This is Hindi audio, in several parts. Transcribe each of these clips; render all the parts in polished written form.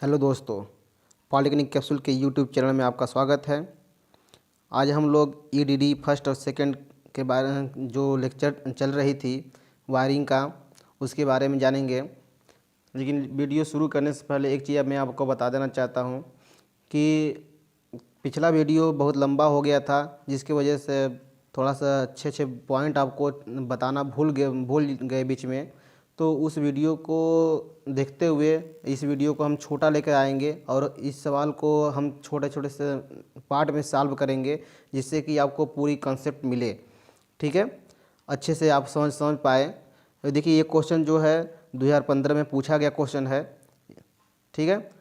हेलो दोस्तों, पॉलिटेक्निक कैप्सूल के यूट्यूब चैनल में आपका स्वागत है। आज हम लोग ईडीडी फर्स्ट और सेकंड के बारे में जो लेक्चर चल रही थी वायरिंग का, उसके बारे में जानेंगे। लेकिन वीडियो शुरू करने से पहले एक चीज़ मैं आपको बता देना चाहता हूं कि पिछला वीडियो बहुत लंबा हो गया था, जिसकी वजह से थोड़ा सा अच्छे पॉइंट आपको बताना भूल गए बीच में। तो उस वीडियो को देखते हुए इस वीडियो को हम छोटा लेकर आएंगे और इस सवाल को हम छोटे छोटे से पार्ट में सॉल्व करेंगे, जिससे कि आपको पूरी कॉन्सेप्ट मिले। ठीक है, अच्छे से आप समझ पाए। तो देखिए, ये क्वेश्चन जो है 2015 में पूछा गया क्वेश्चन है। ठीक है,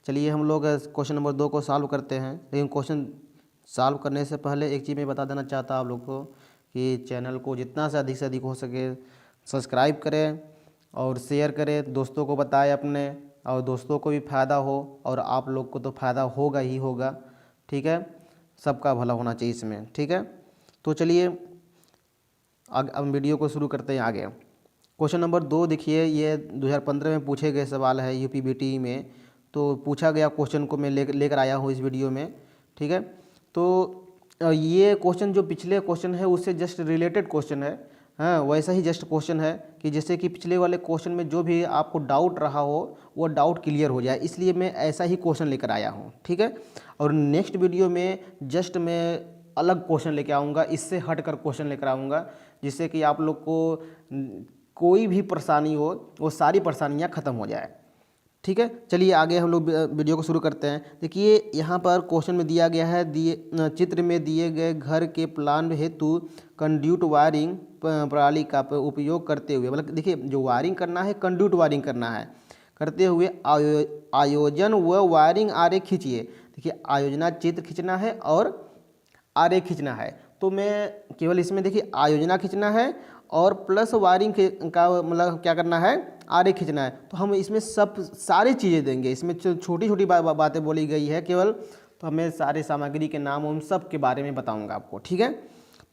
चलिए हम लोग क्वेश्चन नंबर 2 को सॉल्व करते हैं। लेकिन क्वेश्चन सॉल्व करने से पहले एक चीज़ मैं बता देना चाहता आप लोग को कि चैनल को जितना से अधिक हो सके सब्सक्राइब करें और शेयर करें, दोस्तों को बताएं अपने, और दोस्तों को भी फ़ायदा हो और आप लोग को तो फ़ायदा होगा ही होगा। ठीक है, सबका भला होना चाहिए इसमें। ठीक है, तो चलिए अब वीडियो को शुरू करते हैं आगे। क्वेश्चन नंबर 2 देखिए, ये 2015 में पूछे गए सवाल है यूपीबीटी में। तो पूछा गया क्वेश्चन को मैं लेकर आया हूँ इस वीडियो में। ठीक है, तो ये क्वेश्चन जो पिछले क्वेश्चन है उससे जस्ट रिलेटेड क्वेश्चन है। हाँ, वैसा ही जस्ट क्वेश्चन है कि जैसे कि पिछले वाले क्वेश्चन में जो भी आपको डाउट रहा हो वो डाउट क्लियर हो जाए, इसलिए मैं ऐसा ही क्वेश्चन लेकर आया हूँ। ठीक है, और नेक्स्ट वीडियो में जस्ट मैं अलग क्वेश्चन लेकर आऊँगा, इससे हटकर क्वेश्चन लेकर आऊँगा, जिससे कि आप लोग को कोई भी परेशानी हो वो सारी परेशानियाँ ख़त्म हो जाए। ठीक है, चलिए आगे हम लोग वीडियो को शुरू करते हैं। देखिए, यहाँ पर क्वेश्चन में दिया गया है, चित्र में दिए गए घर के प्लान हेतु कंड्यूट वायरिंग प्रणाली का उपयोग करते हुए, मतलब देखिए जो वायरिंग करना है कंड्यूट वायरिंग करना है, करते हुए आयोजन व वायरिंग आरेख खींचिए। देखिए, आयोजना चित्र खींचना है और आरेख खींचना है, तो मैं केवल इसमें देखिए आयोजना खींचना है और प्लस वायरिंग का मतलब क्या करना है, आरेख खींचना है। तो हम इसमें सब सारी चीज़ें देंगे, इसमें छोटी छोटी बातें बोली गई है केवल, तो हमें सारे सामग्री के नाम उन सब के बारे में बताऊंगा आपको। ठीक है,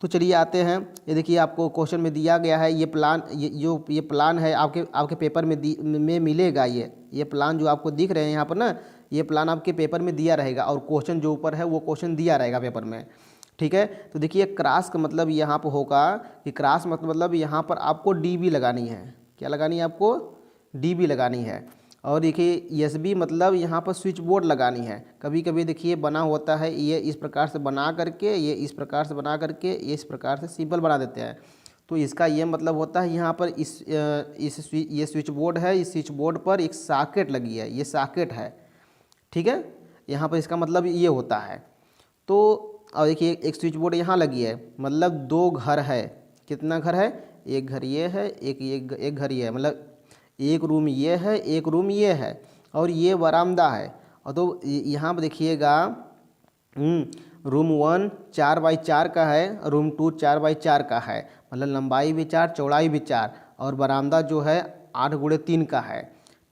तो चलिए आते हैं। ये देखिए, आपको क्वेश्चन में दिया गया है ये प्लान, ये प्लान है आपके पेपर में मिलेगा। ये प्लान जो आपको दिख रहे हैं यहाँ पर ना, ये प्लान आपके पेपर में दिया रहेगा और क्वेश्चन जो ऊपर है वो क्वेश्चन दिया रहेगा पेपर में। ठीक है, तो देखिए क्रॉस का मतलब यहाँ पर होगा कि क्रॉस मतलब यहाँ पर आपको डीबी लगानी है। क्या लगानी है आपको? डीबी लगानी है। और देखिए एसबी मतलब यहाँ पर स्विच बोर्ड लगानी है। कभी कभी देखिए बना होता है ये इस प्रकार से बना करके, ये इस प्रकार से बना करके, ये इस प्रकार से सिंपल बना देते हैं। तो इसका ये मतलब होता है यहाँ पर ये स्विच बोर्ड है, इस स्विच बोर्ड पर एक सॉकेट लगी है, ये सॉकेट है। ठीक है, यहाँ पर इसका मतलब ये होता है। तो और देखिए एक स्विच बोर्ड यहाँ लगी है, मतलब दो घर है। कितना घर है? एक घर ये है, एक घर ये है, मतलब एक रूम ये है, एक रूम ये है, और ये बरामदा है। और तो यहाँ पर देखिएगा रूम 1 4x4 का है, रूम 2 4x4 का है, मतलब लंबाई भी 4 चौड़ाई भी 4, और बरामदा जो है 8x3 का है।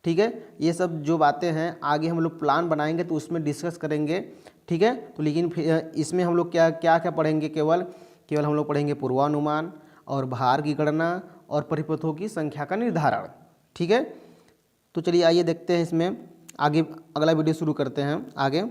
ठीक है, ये सब जो बातें हैं आगे हम लोग प्लान बनाएंगे तो उसमें डिस्कस करेंगे। ठीक है, तो लेकिन इसमें हम लोग क्या क्या क्या पढ़ेंगे? केवल हम लोग पढ़ेंगे पूर्वानुमान और भार की गणना और परिपथों की संख्या का निर्धारण। ठीक है, तो चलिए आइए देखते हैं इसमें आगे, अगला वीडियो शुरू करते हैं आगे।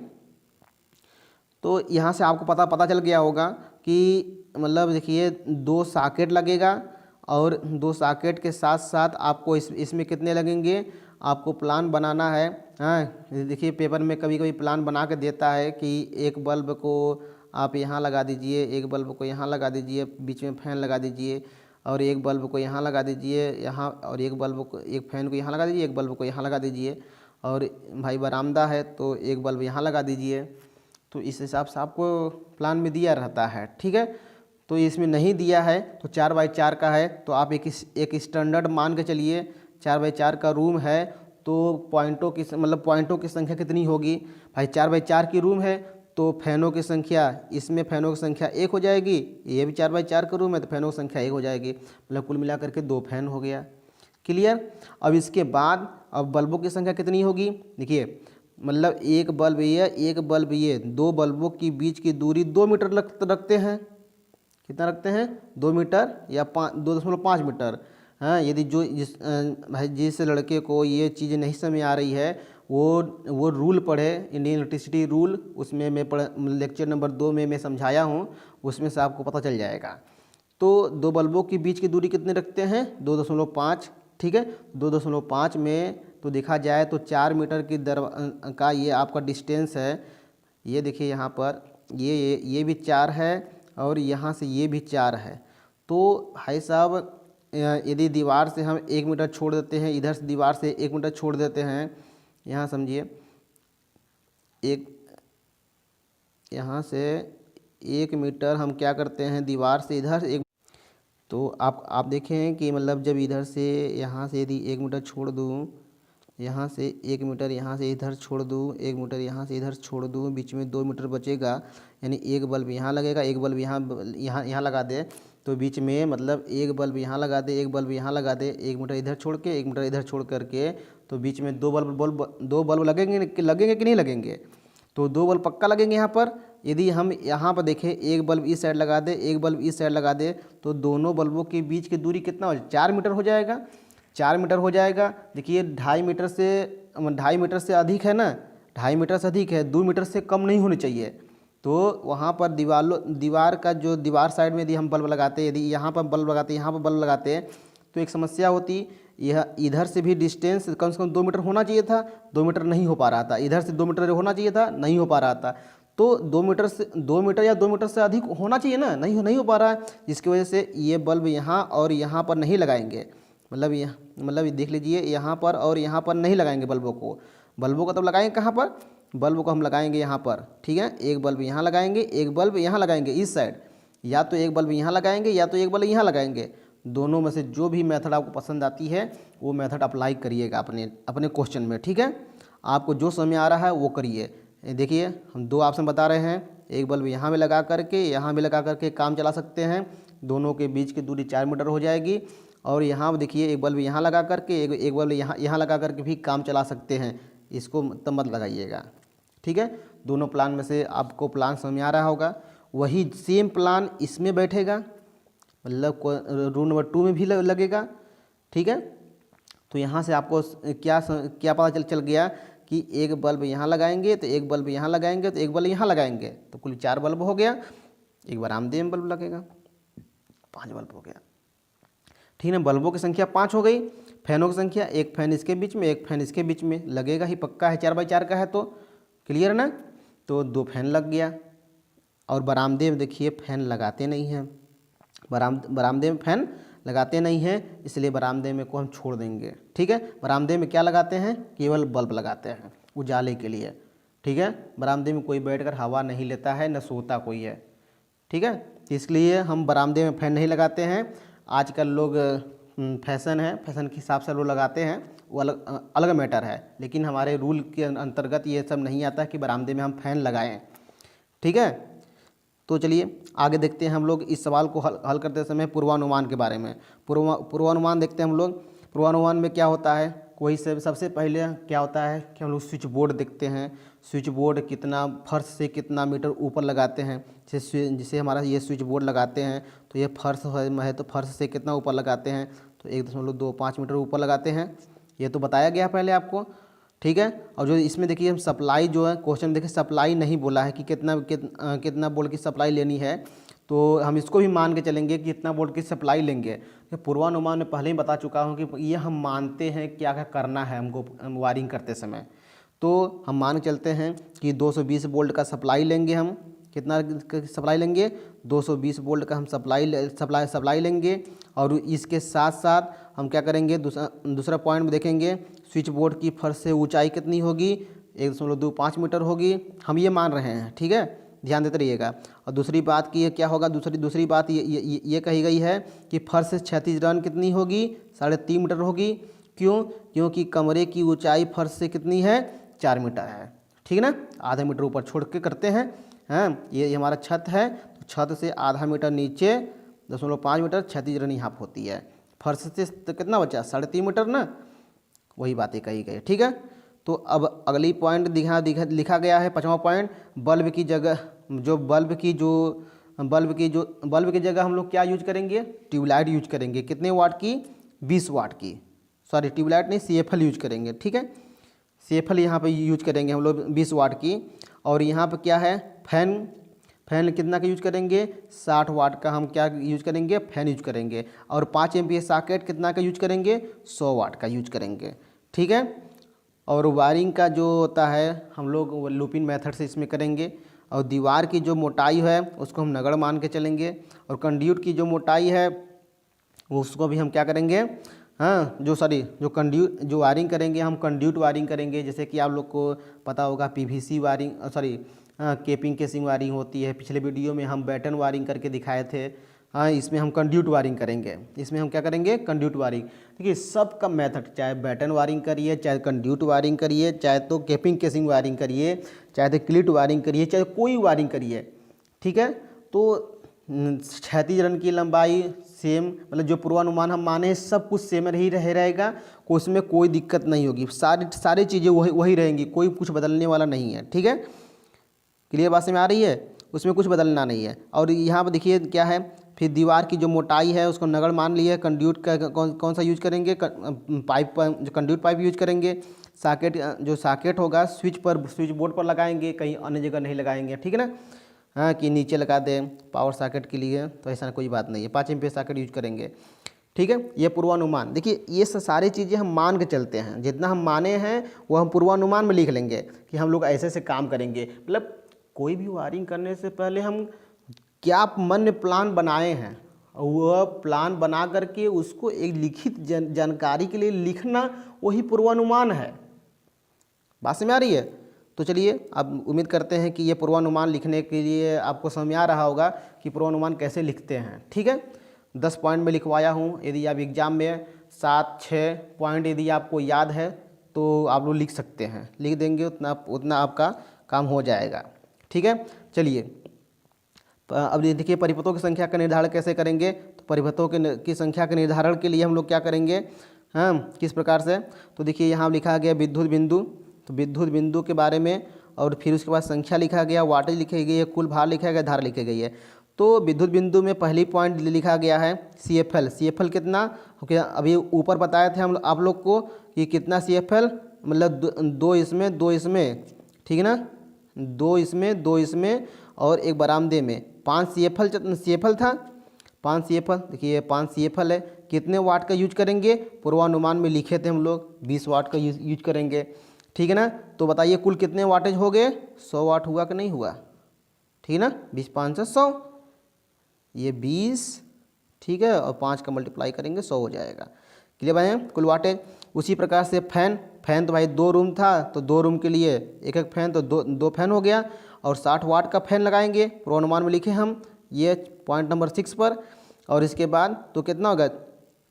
तो यहाँ से आपको पता चल गया होगा कि मतलब देखिए 2 सॉकेट लगेगा, और 2 सॉकेट के साथ साथ आपको इसमें कितने लगेंगे, आपको प्लान बनाना है। हाँ, देखिए पेपर में कभी कभी प्लान बना के देता है कि एक बल्ब को आप यहाँ लगा दीजिए, एक बल्ब को यहाँ लगा दीजिए, बीच में फैन लगा दीजिए, और एक बल्ब को यहाँ लगा दीजिए यहाँ, और एक बल्ब को, एक फैन को यहाँ लगा दीजिए, एक बल्ब को यहाँ लगा दीजिए, और भाई बरामदा है तो एक बल्ब यहाँ लगा दीजिए। तो इस हिसाब से आपको प्लान में दिया रहता है। ठीक है, तो इसमें नहीं दिया है तो 4x4 का है, तो आप एक स्टैंडर्ड मान के चलिए 4x4 का रूम है, तो पॉइंटों की संख्या कितनी होगी भाई? 4x4 की रूम है तो फैनों की संख्या, इसमें फैनों की संख्या 1 हो जाएगी, ये भी 4x4 का रूम है तो फैनों की संख्या 1 हो जाएगी, मतलब कुल मिला करके 2 फैन हो गया। क्लियर? अब इसके बाद अब बल्बों की संख्या कितनी होगी? देखिए मतलब एक बल्ब ये, एक बल्ब ये, 2 बल्बों के बीच की दूरी 2 मीटर रखते हैं। कितना रखते हैं? 2 मीटर या 2.5 मीटर। हाँ, यदि जिस लड़के को ये चीज़ नहीं समझ आ रही है वो रूल पढ़े, इंडियन इलेक्ट्रिसिटी रूल, उसमें मैं लेक्चर नंबर 2 में मैं समझाया हूँ, उसमें से आपको पता चल जाएगा। तो दो बल्बों के बीच की दूरी कितने रखते हैं? 2.5। ठीक है, 2.5 में तो देखा जाए तो 4 मीटर की का ये आपका डिस्टेंस है। ये देखिए यहाँ पर ये भी 4 है और यहाँ से ये भी 4 है। तो भाई साहब यदि दीवार से हम 1 मीटर छोड़ देते हैं, इधर से दीवार से 1 मीटर छोड़ देते हैं, यहाँ समझिए यहाँ से 1 मीटर हम क्या करते हैं, दीवार से इधर एक, तो आप देखें कि मतलब जब इधर से यहाँ से यदि 1 मीटर छोड़ दूँ, यहाँ से 1 मीटर यहाँ से इधर छोड़ दूँ, 1 मीटर यहाँ से इधर छोड़ दूँ, बीच में 2 मीटर बचेगा, यानी एक बल्ब यहाँ लगेगा, एक बल्ब यहाँ लगा दे, तो बीच में मतलब एक बल्ब यहाँ लगा दे, एक बल्ब यहाँ लगा दे, 1 मीटर इधर छोड़ के 1 मीटर इधर छोड़ करके, तो बीच में दो बल्ब लगेंगे कि नहीं लगेंगे? तो 2 बल्ब पक्का लगेंगे यहाँ पर। यदि हम यहाँ पर देखें, एक बल्ब इस साइड लगा दे, एक बल्ब इस साइड लगा दे, तो दोनों बल्बों के बीच की दूरी कितना हो जाए? 4 मीटर हो जाएगा। 4 मीटर हो जाएगा। देखिए 2.5 मीटर से अधिक है ना, 2.5 मीटर से अधिक है, 2 मीटर से कम नहीं होनी चाहिए। तो वहाँ पर दीवार का जो दीवार साइड में यदि हम बल्ब लगाते, यदि यहाँ पर बल्ब लगाते, यहाँ पर बल्ब लगाते, तो एक समस्या होती, यह इधर से भी डिस्टेंस कम से कम 2 मीटर होना चाहिए था, 2 मीटर नहीं हो पा रहा था। इधर से 2 मीटर होना चाहिए था, नहीं हो पा रहा था। तो 2 मीटर या 2 मीटर से अधिक होना चाहिए ना, नहीं हो पा रहा है, जिसकी वजह से ये बल्ब यहाँ और यहाँ पर नहीं लगाएंगे। मतलब देख लीजिए, यहाँ पर और यहाँ पर नहीं लगाएंगे बल्बों को तब लगाएंगे कहाँ पर? बल्ब को हम लगाएंगे यहाँ पर। ठीक है, एक बल्ब यहाँ लगाएंगे, एक बल्ब यहाँ लगाएंगे इस साइड, या तो एक बल्ब यहाँ लगाएंगे या तो एक बल्ब यहाँ लगाएंगे। दोनों में से जो भी मेथड आपको पसंद आती है वो मेथड अप्लाई करिएगा अपने क्वेश्चन में। ठीक है, आपको जो समझ में आ रहा है वो करिए। देखिए हम 2 ऑप्शन बता रहे हैं, एक बल्ब यहाँ में लगा करके, यहाँ भी लगा करके काम चला सकते हैं, दोनों के बीच की दूरी 4 मीटर हो जाएगी। और यहाँ देखिए एक बल्ब यहाँ लगा करके, एक बल्ब यहाँ लगा करके भी काम चला सकते हैं। इसको तब मत लगाइएगा। ठीक है, दोनों प्लान में से आपको प्लान समझ में आ रहा होगा। वही सेम प्लान इसमें बैठेगा, मतलब रूल नंबर 2 में भी लगेगा। ठीक है, तो यहाँ से आपको क्या पता चल गया कि एक बल्ब यहाँ लगाएंगे तो एक बल्ब यहाँ लगाएंगे तो एक बल्ब यहाँ लगाएंगे, तो कुल 4 बल्ब हो गया। एक बरामदे में बल्ब लगेगा, 5 बल्ब हो गया। ठीक है, बल्बों की संख्या 5 हो गई। फैनों की संख्या, एक फैन इसके बीच में, एक फैन इसके बीच में, लगेगा ही पक्का है, 4x4 का है तो क्लियर ना। तो 2 फैन लग गया। और बरामदे में देखिए फैन लगाते नहीं हैं, बरामदे में फैन लगाते नहीं हैं, इसलिए बरामदे में को हम छोड़ देंगे। ठीक है, बरामदे में क्या लगाते हैं? केवल बल्ब लगाते हैं उजाले के लिए। ठीक है, बरामदे में कोई बैठकर हवा नहीं लेता है, न सोता कोई है। ठीक है, इसलिए हम बरामदे में फ़ैन नहीं लगाते हैं। आजकल लोग फैशन है, फैशन के हिसाब से लोग लगाते हैं, वो अलग मैटर है, लेकिन हमारे रूल के अंतर्गत ये सब नहीं आता है कि बरामदे में हम फ़ैन लगाएं। ठीक है, तो चलिए आगे देखते हैं हम लोग इस सवाल को हल करते समय पूर्वानुमान के बारे में। पूर्वानुमान देखते हैं हम लोग। पूर्वानुमान में क्या होता है, कोई सबसे पहले क्या होता है कि हम लोग स्विच बोर्ड देखते हैं। स्विच बोर्ड कितना फर्श से कितना मीटर ऊपर लगाते हैं, जिसे हमारा ये स्विच बोर्ड लगाते हैं तो ये फर्श है तो फर्श से कितना ऊपर लगाते हैं, तो 1.25 मीटर ऊपर लगाते हैं। ये तो बताया गया पहले आपको। ठीक है, और जो इसमें देखिए हम सप्लाई जो है, क्वेश्चन देखिए सप्लाई नहीं बोला है कि कितना वोल्ट की सप्लाई लेनी है, तो हम इसको भी मान के चलेंगे कि कितना वोल्ट की सप्लाई लेंगे। तो पूर्वानुमान में पहले ही बता चुका हूँ कि ये हम मानते हैं क्या क्या करना है हमको वायरिंग करते समय। तो हम मान के चलते हैं कि 220 वोल्ट का सप्लाई लेंगे हम। कितना सप्लाई लेंगे? 220 वोल्ट का हम सप्लाई लेंगे। और इसके साथ साथ हम क्या करेंगे, दूसरा पॉइंट में देखेंगे स्विच बोर्ड की फर्श से ऊंचाई कितनी होगी, 1.25 मीटर होगी। हम ये मान रहे हैं, ठीक है, ध्यान देते रहिएगा। और दूसरी बात की क्या होगा, दूसरी बात ये कही गई है कि फर्श से क्षैतिज रन कितनी होगी, 3.5 मीटर होगी। क्यों? क्योंकि कमरे की ऊंचाई फर्श से कितनी है, 4 मीटर है। ठीक है ना, आधा मीटर ऊपर छोड़ के करते हैं। हाँ, ये हमारा छत है, तो छत से आधा मीटर नीचे 0.5 मीटर क्षैतिज रन यहाँ होती है। फर्श से तो कितना बचा, 3.5 मीटर ना, वही बातें कही गई। ठीक है, तो अब अगली पॉइंट लिखा गया है 5वां पॉइंट, बल्ब की जगह हम लोग क्या यूज करेंगे, ट्यूबलाइट यूज करेंगे। कितने वाट की, 20 वाट की, सॉरी ट्यूबलाइट नहीं, CFL यूज करेंगे। ठीक है, CFL यहाँ पे यूज करेंगे हम लोग 20 वाट की। और यहाँ पे क्या है, फैन कितना का यूज करेंगे, 60 वाट का हम क्या यूज करेंगे, फैन यूज करेंगे। और 5 एम्पीयर सॉकेट कितना का यूज करेंगे, 100 वाट का यूज करेंगे, ठीक है। और वायरिंग का जो होता है हम लोग वो लूपिंग मेथड से इसमें करेंगे। और दीवार की जो मोटाई है उसको हम नगड़ मान के चलेंगे। और कंड्यूट की जो मोटाई है उसको भी हम क्या करेंगे, हाँ जो वायरिंग करेंगे हम कंड्यूट वायरिंग करेंगे। जैसे कि आप लोग को पता होगा PVC वायरिंग केपिंग केसिंग वायरिंग होती है। पिछले वीडियो में हम बैटन वायरिंग करके दिखाए थे। हाँ, इसमें हम कंड्यूट वायरिंग करेंगे। इसमें हम क्या करेंगे, कंड्यूट वायरिंग। देखिए सबका मेथड, चाहे बैटन वायरिंग करिए, चाहे कंड्यूट वायरिंग करिए, चाहे तो केपिंग केसिंग वायरिंग करिए, चाहे तो क्लिट वायरिंग करिए, चाहे कोई वायरिंग करिए, ठीक है। तो क्षैतिज रन की लंबाई सेम, मतलब जो पूर्वानुमान हम माने सब कुछ सेम ही रहेगा, उसमें कोई दिक्कत नहीं होगी। सारी चीज़ें वही रहेंगी, कोई कुछ बदलने वाला नहीं है, ठीक है। क्लियर बात में आ रही है, उसमें कुछ बदलना नहीं है। और यहाँ पर देखिए क्या है, फिर दीवार की जो मोटाई है उसको नगड़ मान लिए। कंड्यूट का कौन सा यूज करेंगे, पाइप, जो कंड्यूट पाइप यूज करेंगे। सॉकेट होगा स्विच बोर्ड पर लगाएंगे, कहीं अन्य जगह नहीं लगाएंगे, ठीक है ना। हाँ, कि नीचे लगा दें पावर सॉकेट के लिए, तो ऐसा कोई बात नहीं है। 5 एम्पीयर सॉकेट यूज करेंगे, ठीक है। ये पूर्वानुमान, देखिए ये सारी चीज़ें हम मान के चलते हैं। जितना हम माने हैं वो हम पूर्वानुमान में लिख लेंगे कि हम लोग ऐसे से काम करेंगे। मतलब कोई भी वायरिंग करने से पहले हम क्या मन में प्लान बनाए हैं, वह प्लान बना करके उसको एक लिखित जानकारी के लिए लिखना, वही पूर्वानुमान है। बात समझ में आ रही है। तो चलिए अब उम्मीद करते हैं कि ये पूर्वानुमान लिखने के लिए आपको समझ में आ रहा होगा कि पूर्वानुमान कैसे लिखते हैं, ठीक है। 10 पॉइंट में लिखवाया हूँ। यदि आप एग्जाम में 7-6 पॉइंट यदि आपको याद है तो आप लोग लिख सकते हैं, लिख देंगे उतना आपका काम हो जाएगा, ठीक है। चलिए अब ये देखिए परिपथों की संख्या का निर्धारण कैसे करेंगे। तो परिपथों की संख्या के निर्धारण के लिए हम लोग क्या करेंगे, हाँ, किस प्रकार से। तो देखिए यहाँ लिखा गया विद्युत बिंदु, तो विद्युत बिंदु के बारे में, और फिर उसके बाद संख्या लिखा गया, वाटेज लिखी गई है, कुल भार लिखा गया, धारा लिखी गई है। तो विद्युत बिंदु में पहली पॉइंट लिखा गया है CFL कितना, अभी ऊपर बताए थे हम आप लोग को कि कितना CFL, मतलब दो इसमें, ठीक है ना, दो इसमें और एक बरामदे में 5 CFL था। 5 CFL, देखिए 5 CFL है। कितने वाट का यूज करेंगे, पूर्वानुमान में लिखे थे हम लोग 20 वाट का यूज करेंगे, ठीक है ना। तो बताइए कुल कितने वाटेज हो गए, 100 वाट हुआ कि नहीं हुआ, ठीक है ना। 20 5 100, ये 20, ठीक है, और 5 का मल्टीप्लाई करेंगे 100 हो जाएगा। क्लियर भाई, कुल वाटेज। उसी प्रकार से फैन तो भाई 2 रूम था तो 2 रूम के लिए एक फैन, तो दो फैन हो गया। और 60 वाट का फैन लगाएंगे, पूर्वानुमान में लिखे हम ये पॉइंट नंबर 6 पर। और इसके बाद तो कितना होगा,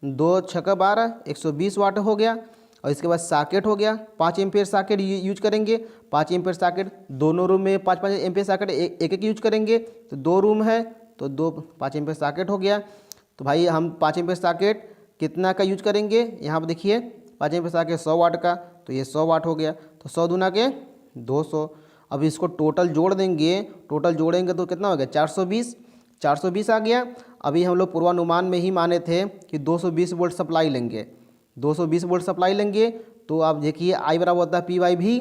2 6 12, 120 वाट हो गया। और इसके बाद सॉकेट हो गया, 5 एम्पीयर सॉकेट यूज करेंगे। 5 एम्पीयर सॉकेट दोनों रूम में 5 एम्पीयर सॉकेट एक यूज करेंगे। तो 2 रूम है तो 5 एम्पीयर सॉकेट हो गया। तो भाई हम 5 एम्पीयर सॉकेट कितना का यूज करेंगे, यहाँ पर देखिए 5 एम्पीयर सॉकेट 100 वाट का, तो ये 100 वाट हो गया। तो 100 दूना के 200। अब इसको टोटल जोड़ देंगे, टोटल जोड़ेंगे तो कितना हो गया, 420 आ गया। अभी हम लोग पूर्वानुमान में ही माने थे कि 220 वोल्ट सप्लाई लेंगे, 220 वोल्ट सप्लाई लेंगे। तो आप देखिए I बराबर होता है P/V,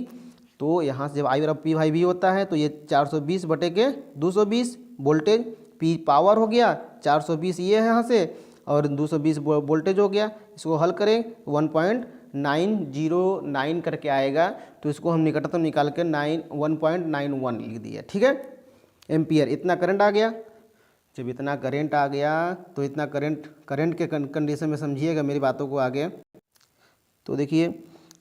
तो यहाँ से जब I बराबर P/V होता है तो ये 420 बटे के 220 वोल्टेज, P पावर हो गया, 420 ये है यहाँ से, और 220 वोल्टेज हो गया। इसको हल करें 1.909 करके आएगा। तो इसको हम निकटतम निकाल के 1.91 लिख दिया, ठीक है, एम्पियर। इतना करंट आ गया। जब इतना करंट आ गया तो इतना करंट के कंडीशन में समझिएगा मेरी बातों को आगे। तो देखिए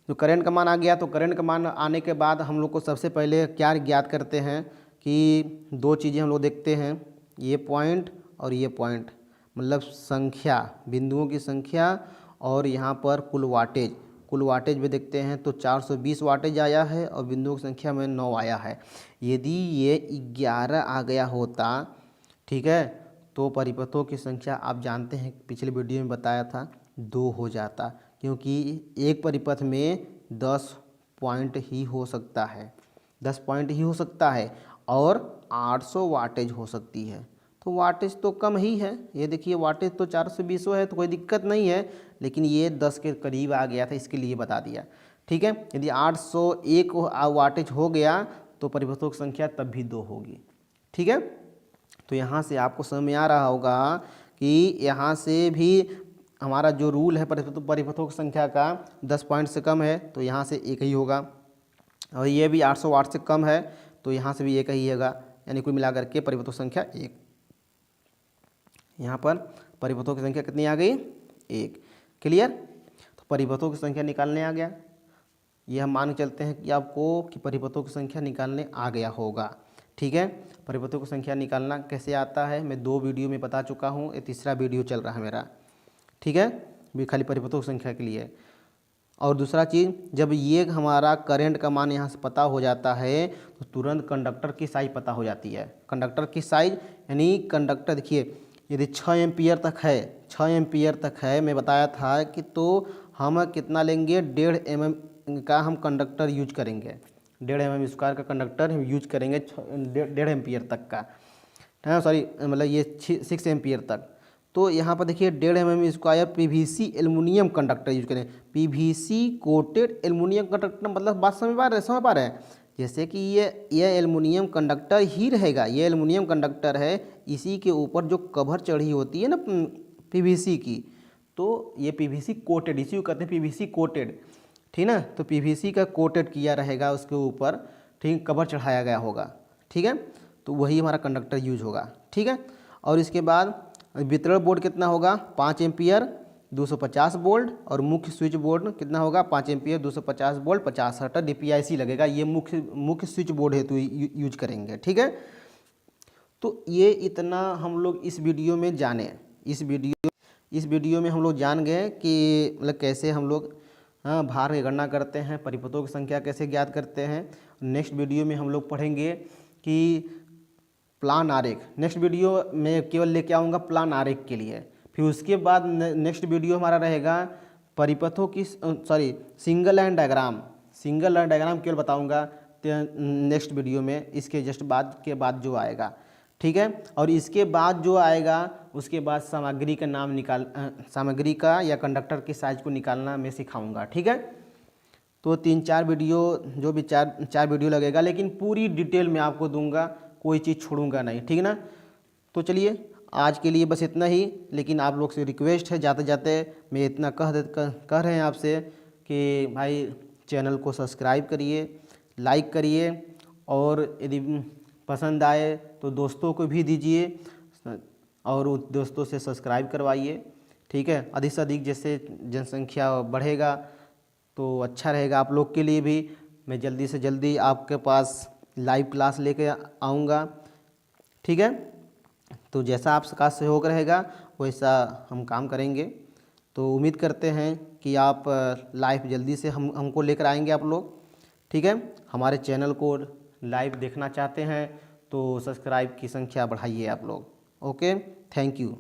जो करंट का मान आ गया, तो करंट का मान आने के बाद हम लोग को सबसे पहले क्या ज्ञात करते हैं कि 2 चीज़ें हम लोग देखते हैं, ये पॉइंट और ये पॉइंट, मतलब संख्या, बिंदुओं की संख्या, और यहाँ पर कुल वाटेज भी देखते हैं। तो 420 वाटेज आया है और बिंदुओं की संख्या में 9 आया है। यदि ये 11 आ गया होता, ठीक है, तो परिपथों की संख्या आप जानते हैं पिछले वीडियो में बताया था 2 हो जाता, क्योंकि एक परिपथ में 10 पॉइंट ही हो सकता है, 10 पॉइंट ही हो सकता है, और 800 वाटेज हो सकती है। तो वाटेज तो कम ही है, ये देखिए वाटेज तो 420 है, तो कोई दिक्कत नहीं है, लेकिन ये 10 के करीब आ गया था, इसके लिए बता दिया, ठीक है। यदि 801 वाटेज हो गया तो परिपथों की संख्या तब भी 2 होगी। ठीक है। तो यहाँ से आपको समझ में आ रहा होगा कि यहाँ से भी हमारा जो रूल है परिपथों की संख्या का 10 पॉइंट से कम है तो यहाँ से एक ही होगा, और ये भी 800 वाट से कम है तो यहाँ से भी एक ही होगा, यानी कुल मिलाकर के परिपथों की संख्या 1। यहाँ पर परिपथों की संख्या कितनी आ गई? 1। क्लियर। तो परिपथों की संख्या निकालने आ गया, ये हम मान के चलते हैं कि आपको कि परिपथों की संख्या निकालने आ गया होगा। ठीक है। परिपथों की संख्या निकालना कैसे आता है मैं 2 वीडियो में बता चुका हूँ, ये तीसरा वीडियो चल रहा है मेरा। ठीक है, भी खाली परिपथों की संख्या के लिए। और दूसरा चीज़, जब ये हमारा करंट का मान यहाँ से पता हो जाता है तो तुरंत कंडक्टर की साइज पता हो जाती है। कंडक्टर की साइज यानी कंडक्टर देखिए, यदि 6 एम्पियर तक है, 6 एम्पियर तक है, मैं बताया था कि तो हम कितना लेंगे, 1.5 mm का हम कंडक्टर यूज करेंगे, 1.5 mm स्क्वायर का कंडक्टर हम यूज करेंगे 1.5 एम्पियर तक का, हाँ सॉरी मतलब ये 6 एम्पियर तक। तो यहाँ पर देखिए 1.5 mm square PVC aluminium conductor use करें, पीवीसी कोटेड एल्युमिनियम कंडक्टर, मतलब बात समझ पा रहे हैं। जैसे कि ये एल्युमिनियम कंडक्टर ही रहेगा, ये एल्युमिनियम कंडक्टर है, इसी के ऊपर जो कवर चढ़ी होती है ना पीवीसी की, तो ये पीवीसी कोटेड, इसी को कहते हैं पीवीसी कोटेड। ठीक ना, तो पीवीसी का कोटेड किया रहेगा उसके ऊपर, ठीक, कवर चढ़ाया गया होगा। ठीक है, तो वही हमारा कंडक्टर यूज होगा। ठीक है। और इसके बाद वितरण बोर्ड कितना होगा, 5 एम्पियर 250 वोल्ट, और मुख्य स्विच बोर्ड कितना होगा, 5 एम्पियर 250 वोल्ट 50 हर्ट्ज डीपीआईसी लगेगा, ये मुख्य स्विच बोर्ड हेतु यूज करेंगे। ठीक है। तो ये इतना हम लोग इस वीडियो में जाने, इस वीडियो में हम लोग जान गए कि मतलब कैसे हम लोग भार की गणना करते हैं, परिपथों की संख्या कैसे ज्ञात करते हैं। नेक्स्ट वीडियो में हम लोग पढ़ेंगे कि प्लान आरेख, नेक्स्ट वीडियो में केवल लेके आऊँगा प्लान आरेख के लिए। फिर उसके बाद नेक्स्ट वीडियो हमारा रहेगा परिपथों की single line diagram, single line diagram केवल बताऊँगा नेक्स्ट वीडियो में, इसके जस्ट बाद के बाद जो आएगा। ठीक है। और इसके बाद जो आएगा उसके बाद सामग्री का नाम सामग्री का या कंडक्टर की साइज को निकालना मैं सिखाऊंगा। ठीक है। तो 3-4 वीडियो, जो भी चार वीडियो लगेगा, लेकिन पूरी डिटेल में आपको दूंगा, कोई चीज़ छोड़ूंगा नहीं। ठीक ना। तो चलिए आज के लिए बस इतना ही, लेकिन आप लोग से रिक्वेस्ट है, जाते जाते मैं इतना कह रहे हैं आपसे कि भाई चैनल को सब्सक्राइब करिए, लाइक करिए, और यदि पसंद आए तो दोस्तों को भी दीजिए और उन दोस्तों से सब्सक्राइब करवाइए। ठीक है। अधिक से अधिक जैसे जनसंख्या बढ़ेगा तो अच्छा रहेगा आप लोग के लिए भी। मैं जल्दी से जल्दी आपके पास लाइव क्लास लेके आऊँगा। ठीक है। तो जैसा आपका सहयोग रहेगा वैसा हम काम करेंगे। तो उम्मीद करते हैं कि आप लाइव जल्दी से हमको लेकर आएंगे आप लोग। ठीक है। हमारे चैनल को लाइव देखना चाहते हैं तो सब्सक्राइब की संख्या बढ़ाइए आप लोग। Okay, thank you.